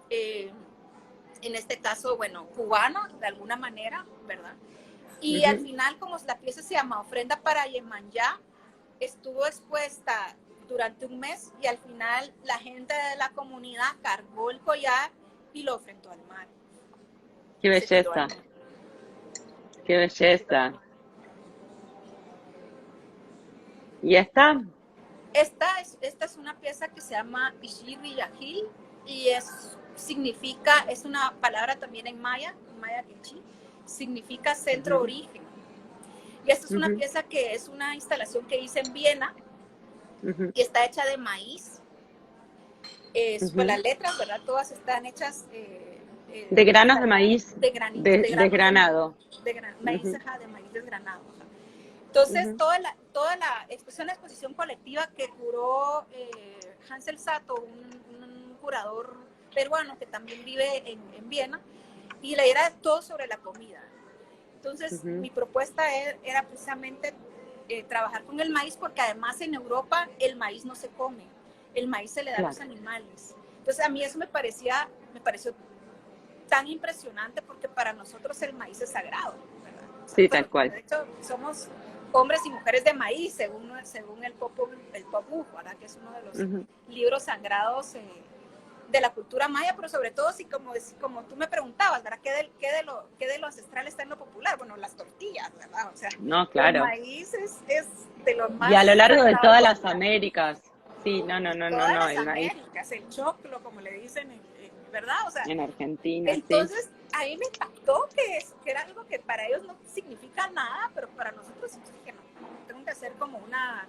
en este caso, bueno, cubana, de alguna manera, ¿verdad? Y al final, como la pieza se llama Ofrenda para Yemanyá, estuvo expuesta durante un mes y al final la gente de la comunidad cargó el collar y lo ofrendó al mar. ¡Qué belleza! ¡Qué belleza! ¿Y esta? Esta es una pieza que se llama Ishiri Yahil y es una palabra también en maya quechí, significa centro origen. Y esta es una pieza que es una instalación que hice en Viena y está hecha de maíz. Pues las letras, ¿verdad? Todas están hechas de granos de maíz desgranado. Maíz de maíz desgranado. Entonces, es una exposición colectiva que curó Hansel Sato, un curador peruano que también vive en Viena, y la idea era todo sobre la comida. Entonces, mi propuesta era precisamente trabajar con el maíz, porque además en Europa el maíz no se come, el maíz se le da a los animales. Entonces, a mí eso me pareció tan impresionante, porque para nosotros el maíz es sagrado, ¿verdad? Sí, tal cual. De hecho, somos hombres y mujeres de maíz, según el Popol Vuh, ¿verdad? Que es uno de los libros sagrados de la cultura maya, pero sobre todo, como tú me preguntabas, ¿verdad? ¿Qué de lo ancestral está en lo popular? Bueno, las tortillas, ¿verdad? O sea, no, claro. El maíz es de lo más... Y a lo largo de todas las Américas. Sí, no, el maíz. Américas, el choclo, como le dicen, ¿verdad? O sea, en Argentina, entonces, sí. a mí me impactó que era algo que para ellos no significa nada, pero para nosotros sí, que no, tengo que hacer como una...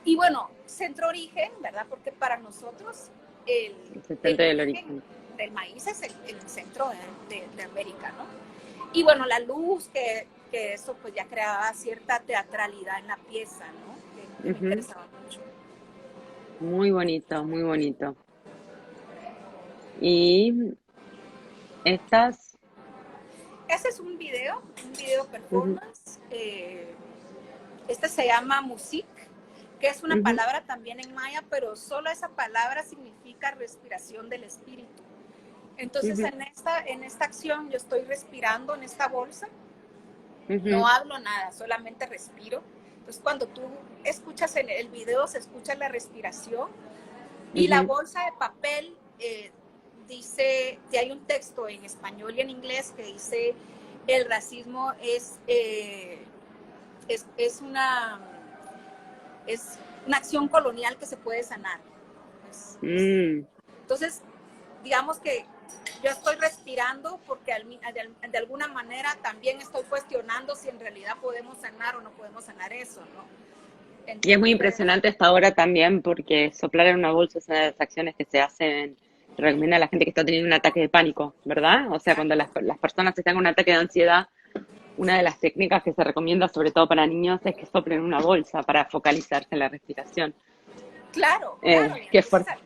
y bueno, centro origen, ¿verdad? Porque para nosotros el centro del origen del maíz es el centro de América, ¿no? Y bueno, la luz, que eso pues ya creaba cierta teatralidad en la pieza, ¿no? Que me interesaba mucho. Muy bonito, muy bonito. Y estas... Ese es un video performance. Este se llama Music, que es una palabra también en maya, pero solo esa palabra significa respiración del espíritu. Entonces, en esta acción yo estoy respirando en esta bolsa, no hablo nada, solamente respiro. Entonces, cuando tú escuchas en el video, se escucha la respiración y la bolsa de papel dice, que hay un texto en español y en inglés que dice, el racismo es una acción colonial que se puede sanar. Entonces, digamos que yo estoy respirando porque de alguna manera también estoy cuestionando si en realidad podemos sanar o no podemos sanar eso, ¿no? Entonces, y es muy impresionante esta hora también, porque soplar en una bolsa es una de las acciones que se hacen, recomienda a la gente que está teniendo un ataque de pánico, ¿verdad? O sea, cuando las personas están con un ataque de ansiedad, una de las técnicas que se recomienda, sobre todo para niños, es que soplen en una bolsa para focalizarse en la respiración. Claro. Qué fuerte.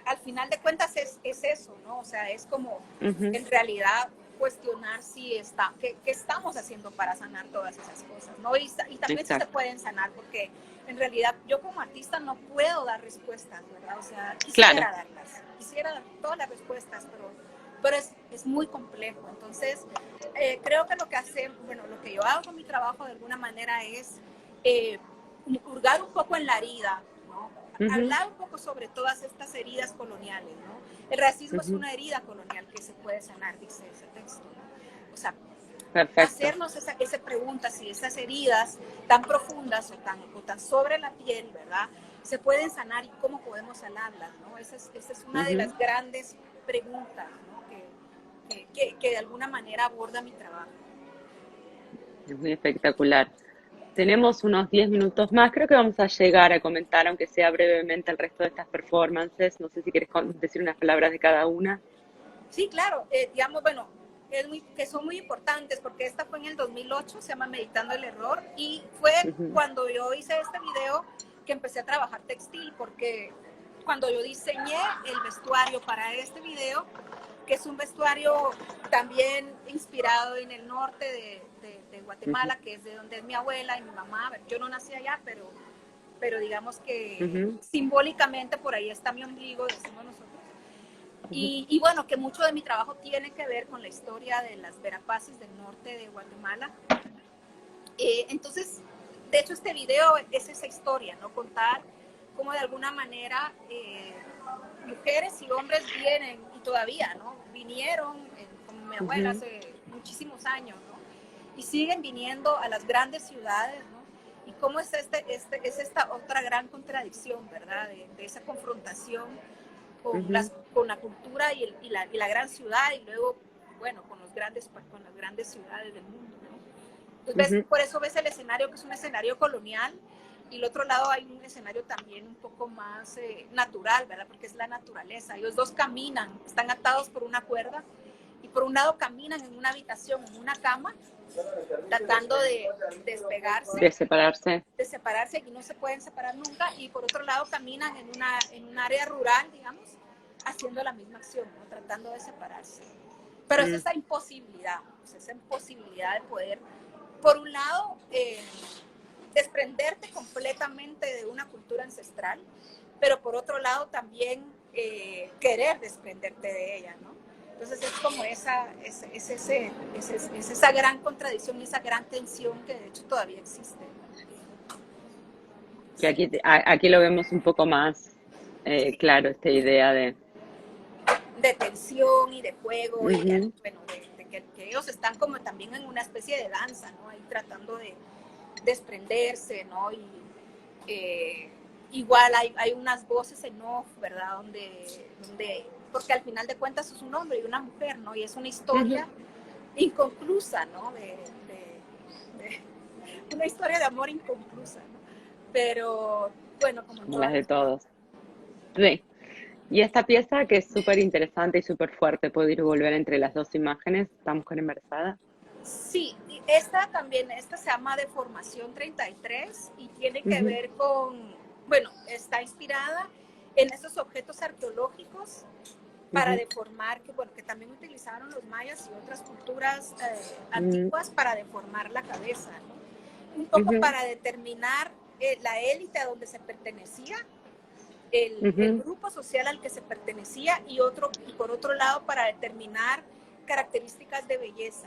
Al final de cuentas es eso, ¿no? O sea, es como en realidad cuestionar qué estamos haciendo para sanar todas esas cosas, ¿no? Y también se pueden sanar, porque en realidad yo como artista no puedo dar respuestas, ¿verdad? O sea, quisiera dar todas las respuestas, pero es muy complejo. Entonces, creo que lo que bueno, lo que yo hago con mi trabajo de alguna manera es hurgar un poco en la herida, ¿no? Ujú, Hablar un poco sobre todas estas heridas coloniales, ¿no? El racismo es ujú. una herida colonial que se puede sanar, dice ese texto, ¿no? O sea, Perfecto. hacernos esa pregunta, si esas heridas tan profundas o tan sobre la piel, ¿verdad? Se pueden sanar y cómo podemos sanarlas, ¿no? Esa es una de Ujú. las grandes preguntas, ¿no? Que de alguna manera aborda mi trabajo. Es muy espectacular. Tenemos unos 10 minutos más. Creo que vamos a llegar a comentar, aunque sea brevemente, el resto de estas performances. No sé si quieres decir unas palabras de cada una. Sí, claro, digamos, bueno, que son muy importantes porque esta fue en el 2008, se llama Meditando el Error, y fue Ujú, cuando yo hice este video que empecé a trabajar textil, porque cuando yo diseñé el vestuario para este video, que es un vestuario también inspirado en el norte de ujú, Guatemala, que es de donde es mi abuela y mi mamá. Yo no nací allá, pero digamos que ujú, simbólicamente por ahí está mi ombligo, decimos nosotros. ujú, Y bueno, que mucho de mi trabajo tiene que ver con la historia de las Verapaces del norte de Guatemala. Entonces, de hecho, este video es esa historia, ¿no? Contar cómo de alguna manera mujeres y hombres vienen, y todavía, ¿no? Vinieron, como mi abuela ujú. hace muchísimos años, ¿no? Y siguen viniendo a las grandes ciudades, ¿no? Y cómo es, es esta otra gran contradicción, ¿verdad? De esa confrontación Ujú, con la cultura y la gran ciudad, y luego, bueno, con las grandes ciudades del mundo, ¿no? Entonces, ujú. por eso ves el escenario, que es un escenario colonial, y el otro lado hay un escenario también un poco más natural, ¿verdad? Porque es la naturaleza. Ellos dos caminan, están atados por una cuerda, y por un lado caminan en una habitación, en una cama, tratando de De despegarse, separarse. de separarse, y no se pueden separar nunca, y por otro lado caminan en un área rural, digamos, haciendo la misma acción, ¿no? Tratando de separarse. Pero es Mm, esa imposibilidad, pues esa imposibilidad de poder, por un lado, desprenderte completamente de una cultura ancestral, pero por otro lado también querer desprenderte de ella, ¿no? Entonces es como esa gran contradicción, esa gran tensión que de hecho todavía existe. que Sí, aquí lo vemos un poco más sí. claro, esta idea de... De tensión y de juego, y Ujú, bueno, de que ellos están como también en una especie de danza, ¿no? Ahí tratando de desprenderse, ¿no? Y eh, igual hay unas voces en off, ¿verdad? Porque al final de cuentas es un hombre y una mujer, ¿no? Y es una ujú. historia inconclusa, ¿no? Una historia de amor inconclusa, ¿no? Pero bueno, como en Como las todas de las... todos. Sí. Y esta pieza que es súper interesante y súper fuerte, puedo ir y volver entre las dos imágenes, esta mujer embarazada. Sí, esta también, esta se llama Deformación 33 y tiene que Ujú, ver con, bueno, está inspirada en esos objetos arqueológicos para ujú, deformar, que bueno, que también utilizaron los mayas y otras culturas ujú, antiguas para deformar la cabeza, ¿no? Un poco ujú, para determinar la élite a donde se pertenecía, el ujú, grupo social al que se pertenecía, y por otro lado para determinar características de belleza.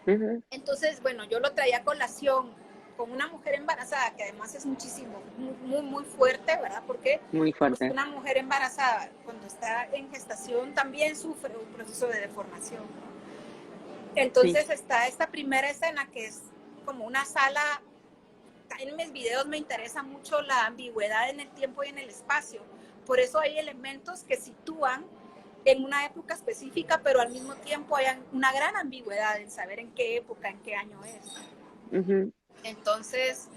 ujú. Entonces, bueno, yo lo traía a colación con una mujer embarazada, que además es muchísimo, muy fuerte, ¿verdad? Porque Muy pues, fuerte. una mujer embarazada, cuando está en gestación, también sufre un proceso de deformación, ¿no? Sí. Entonces está esta primera escena que es como una sala. En mis videos me interesa mucho la ambigüedad en el tiempo y en el espacio. Por eso hay elementos que sitúan en una época específica, pero al mismo tiempo hay una gran ambigüedad en saber en qué época, en qué año es. Ujú, Entonces,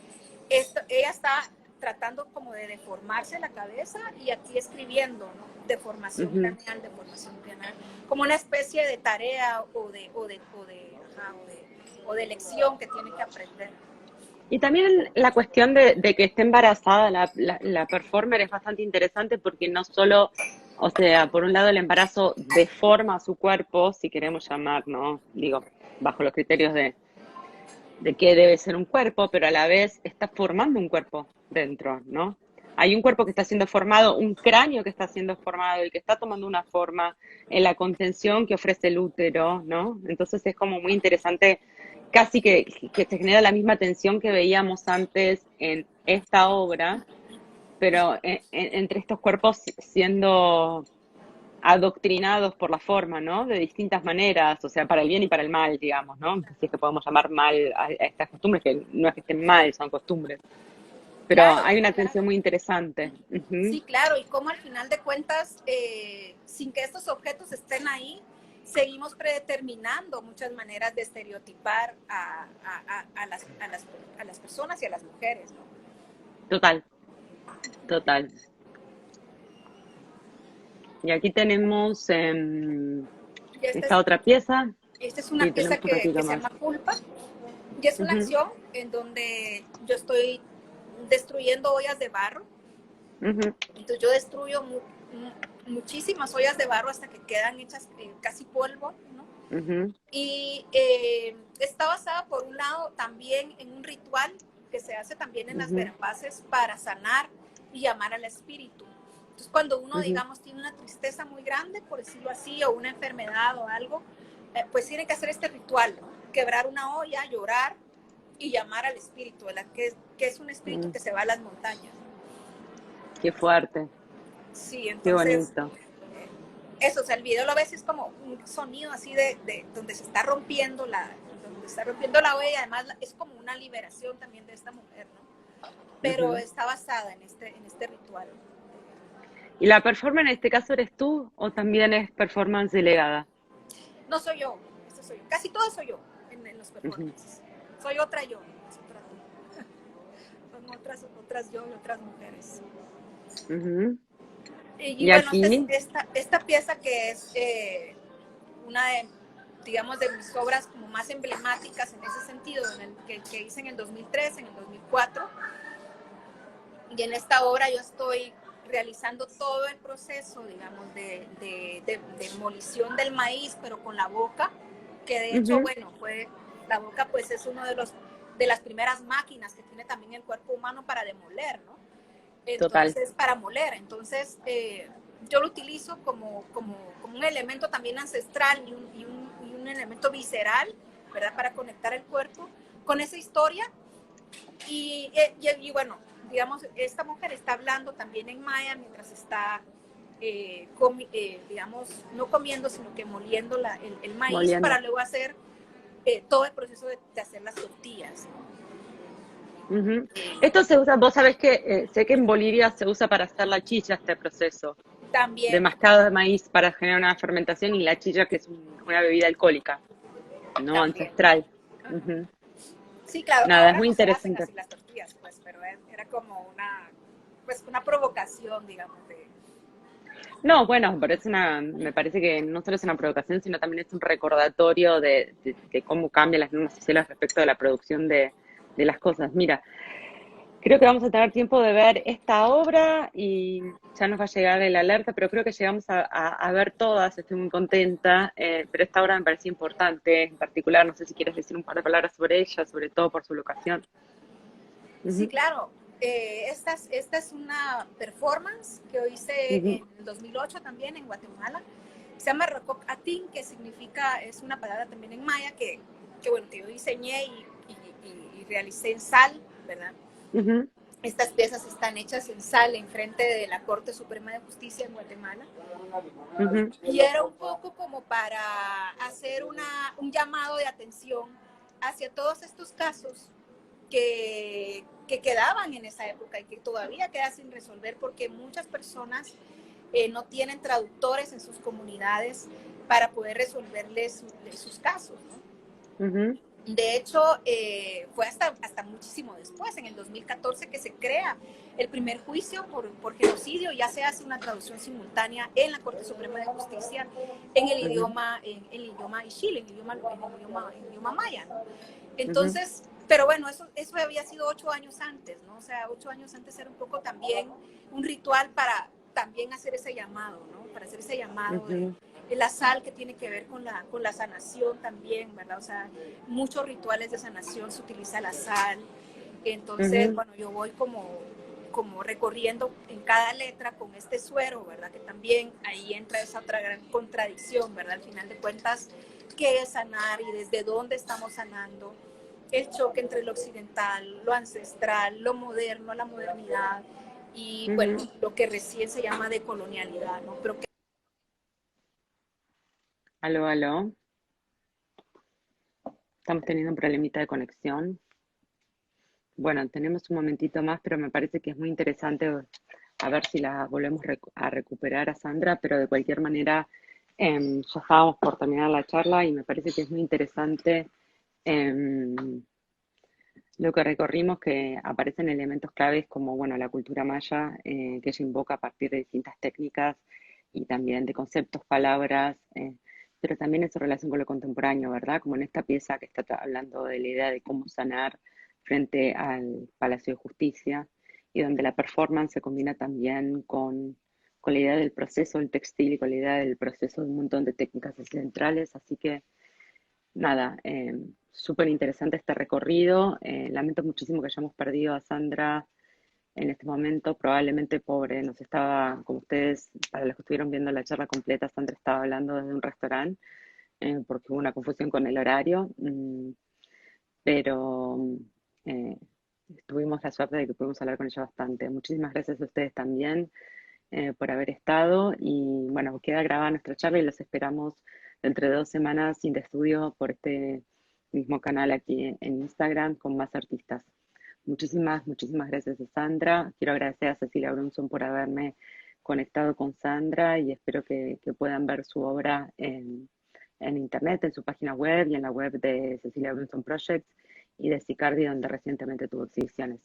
ella está tratando como de deformarse la cabeza, y aquí escribiendo, ¿no? ujú. Deformación craneal, como una especie de tarea o de lección que tiene que aprender. Y también la cuestión de que esté embarazada la performer es bastante interesante porque no solo, o sea, por un lado el embarazo deforma su cuerpo, si queremos llamar, ¿no? Digo, bajo los criterios de qué debe ser un cuerpo, pero a la vez está formando un cuerpo dentro, ¿no? hay un cuerpo que está siendo formado, un cráneo que está siendo formado y que está tomando una forma en la contención que ofrece el útero, ¿no? Entonces es como muy interesante, casi que se genera la misma tensión que veíamos antes en esta obra, pero entre estos cuerpos siendo adoctrinados por la forma, ¿no? De distintas maneras, o sea, para el bien y para el mal, digamos, ¿no? Si es que podemos llamar mal a estas costumbres, que no es que estén mal, son costumbres. Pero Claro, hay una claro. tensión muy interesante. Ujú. Sí, claro, y cómo al final de cuentas, sin que estos objetos estén ahí, seguimos predeterminando muchas maneras de estereotipar a las personas y a las mujeres, ¿no? Total, total. Y aquí tenemos Y esta otra pieza esta es una y pieza tenemos un ratito que se más. llama Culpa, y es una Ujú, acción en donde yo estoy destruyendo ollas de barro. ujú, Entonces yo destruyo muchísimas ollas de barro hasta que quedan hechas casi polvo, ¿no? ujú, Y está basada, por un lado, también en un ritual que se hace también en las ujú, verapaces para sanar y llamar al espíritu. Entonces, cuando uno, ujú. digamos, tiene una tristeza muy grande, por decirlo así, o una enfermedad o algo, pues tiene que hacer este ritual, ¿no? Quebrar una olla, llorar y llamar al espíritu, ¿verdad? Que es un espíritu Mm, que se va a las montañas. qué fuerte, Sí, qué entonces bonito. eso, o sea, el video lo ves, es como un sonido así de donde se está rompiendo donde está rompiendo la olla, y además es como una liberación también de esta mujer, ¿no? Pero Ujú. está basada en este ritual. ¿Y la performance en este caso eres tú o también es performance delegada? No soy yo, esto soy yo. Casi todo soy yo en los Ujú, performances. Soy otra yo, es otra tú. Son otras yo y otras mujeres. ujú. Y Y bueno, aquí, esta pieza que es una de, digamos, de mis obras como más emblemáticas en ese sentido, que hice en el 2003, en el 2004. Y en esta obra yo estoy realizando todo el proceso, digamos, de demolición del maíz, pero con la boca, que de hecho, ujú, bueno, la boca pues es uno de las primeras máquinas que tiene también el cuerpo humano para demoler, ¿no? total. Entonces, para moler. Entonces, yo lo utilizo como un elemento también ancestral y un elemento visceral, ¿verdad? Para conectar el cuerpo con esa historia. Y bueno, digamos, esta mujer está hablando también en maya mientras está, digamos, no comiendo, sino que moliendo el maíz para Moliendo. luego hacer todo el proceso de hacer las tortillas. Ujú. Esto se usa, vos sabés que sé que en Bolivia se usa para hacer la chicha este proceso de También, mascado de maíz para generar una fermentación y la chicha que es una bebida alcohólica, ¿no? también. Ancestral. Ajá. Ujú. Sí, claro, Nada, es ahora muy no se hacen interesante. así las tortillas, pues, pero era como pues, una provocación, digamos, No, bueno, me parece que no solo es una provocación, sino también es un recordatorio de cómo cambian las normas sociales respecto de la producción de las cosas. Mira, creo que vamos a tener tiempo de ver esta obra y ya nos va a llegar el alerta, pero creo que llegamos a ver todas, estoy muy contenta, pero esta obra me parece importante, en particular, no sé si quieres decir un par de palabras sobre ella, sobre todo por su locación. Sí, Ujú, claro. Esta es una performance que yo hice ujú, en el 2008 también en Guatemala. Se llama Rococ Atin, que significa, es una palabra también en maya bueno, que yo diseñé y realicé en sal, ¿verdad? ujú, Estas piezas están hechas en sal en frente de la Corte Suprema de Justicia en Guatemala. ujú, Y era un poco como para hacer un llamado de atención hacia todos estos casos que quedaban en esa época y que todavía queda sin resolver porque muchas personas no tienen traductores en sus comunidades para poder resolverles sus casos, ¿no? ujú, De hecho, fue hasta muchísimo después, en el 2014, que se crea el primer juicio por genocidio. Ya se hace una traducción simultánea en la Corte Suprema de Justicia en ujú, en el idioma Ixil, en el idioma maya, ¿no? ujú, Entonces, pero bueno, eso había sido 8 años antes, ¿no? O sea, 8 años antes era un poco también un ritual para también hacer ese llamado, ¿no? Para hacer ese llamado ujú, de la sal que tiene que ver con la sanación también, ¿verdad? O sea, muchos rituales de sanación se utiliza la sal. Entonces, ujú, bueno, yo voy como como recorriendo en cada letra con este suero, ¿verdad? Que también ahí entra esa otra gran contradicción, ¿verdad? Al final de cuentas, ¿qué es sanar y desde dónde estamos sanando? El choque entre lo occidental, lo ancestral, lo moderno, la modernidad y, bueno, lo que recién se llama decolonialidad, ¿no? Pero Aló, aló. Estamos teniendo un problemita de conexión. Bueno, tenemos un momentito más, pero me parece que es muy interesante a ver si la volvemos a recuperar a Sandra, pero de cualquier manera ya estábamos por terminar la charla y me parece que es muy interesante lo que recorrimos, que aparecen elementos claves como, bueno, la cultura maya, que ella invoca a partir de distintas técnicas y también de conceptos, palabras, pero también en su relación con lo contemporáneo, ¿verdad? Como en esta pieza que está hablando de la idea de cómo sanar frente al Palacio de Justicia y donde la performance se combina también con la idea del proceso del textil y con la idea del proceso de un montón de técnicas centrales, así que nada, súper interesante este recorrido. Lamento muchísimo que hayamos perdido a Sandra en este momento. Probablemente, pobre, nos estaba, como ustedes, para los que estuvieron viendo la charla completa, Sandra estaba hablando desde un restaurante porque hubo una confusión con el horario. Pero eh, tuvimos la suerte de que pudimos hablar con ella bastante. Muchísimas gracias a ustedes también por haber estado y bueno, queda grabada nuestra charla y los esperamos dentro de 2 semanas sin de estudio por este mismo canal aquí en Instagram con más artistas. Muchísimas gracias a Sandra. Quiero agradecer a Cecilia Brunson por haberme conectado con Sandra y espero que puedan ver su obra en internet, en su página web y en la web de Cecilia Brunson Projects y de Sicardi, donde recientemente tuvo exhibiciones.